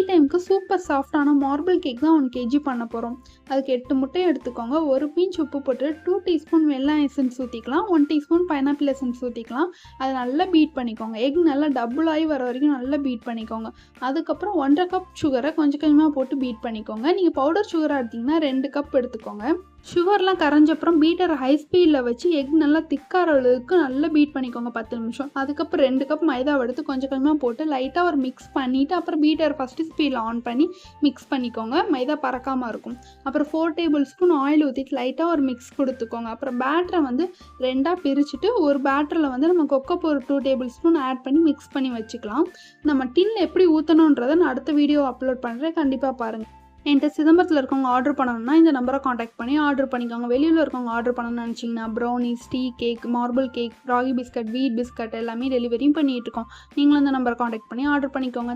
டைமுக்கு சூப்பர் சாஃப்டான marble cake தான் 1 kg பண்ண போகிறோம். அதுக்கு 8 முட்டையை எடுத்துக்கோங்க. 1 பிஞ்ச் உப்பு போட்டு 2 டீஸ்பூன் வெல்லம் எசன்ஸ் ஊற்றிக்கலாம். 1 டீஸ்பூன் பைனாப்பிள் எசன்ஸ் ஊற்றிக்கலாம். அதை நல்லா பீட் பண்ணிக்கோங்க. எக் நல்லா டபுள் ஆகி வர வரைக்கும் நல்லா பீட் பண்ணிக்கோங்க. அதுக்கப்புறம் 1.5 கப் சுகரை கொஞ்சம் கொஞ்சமாக போட்டு பீட் பண்ணிக்கோங்க. நீங்கள் பவுடர் சுகராக எடுத்திங்கன்னா 2 கப் எடுத்துக்கோங்க. சுகர்லாம் கரைஞ்சப்புறம் பீட்டரை ஹை ஸ்பீடில் வச்சு எக் நல்லா திக்கார அளவுக்கு நல்லா பீட் பண்ணிக்கோங்க 10 நிமிஷம். அதுக்கப்புறம் 2 கப் மைதாவை எடுத்து கொஞ்சம் கொஞ்சமாக போட்டு லைட்டாக ஒரு மிக்ஸ் பண்ணிவிட்டு அப்புறம் பீட்டர் ஃபஸ்ட்டு ஸ்பீடில் ஆன் பண்ணி மிக்ஸ் பண்ணிக்கோங்க. மைதா பறக்காமல் இருக்கும். அப்புறம் 4 டேபிள் ஸ்பூன் ஆயில் ஊற்றிட்டு லைட்டாக ஒரு மிக்ஸ் கொடுத்துக்கோங்க. அப்புறம் பேட்டரை வந்து 2ஆக பிரிச்சுட்டு ஒரு பேட்டரில் வந்து நம்ம கொக்கோ ஒரு 2 டேபிள் ஸ்பூன் ஆட் பண்ணி மிக்ஸ் பண்ணி வச்சுக்கலாம். நம்ம டின்னில் எப்படி ஊற்றணுன்றதை நான் அடுத்த வீடியோ அப்லோட் பண்ணுறேன், கண்டிப்பாக பாருங்கள். என்கிட்ட சிதம்பரத்தில் இருக்கவங்க ஆர்டர் பண்ணணும்னா இந்த நம்பரை காண்டாக்ட் பண்ணி ஆர்டர் பண்ணிக்கோங்க. வெளியில் இருக்கவங்க ஆர்டர் பண்ணணும்னு நினச்சிங்கன்னா brownies, tea cake, marble cake, ragi biscuit, வீட் பிஸ்கட் எல்லாமே டெலிவரியும் பண்ணிகிட்டு இருக்கோம். நீங்களும் இந்த நம்பரை காண்டாக்ட் பண்ணி ஆர்டர் பண்ணிக்கோங்க.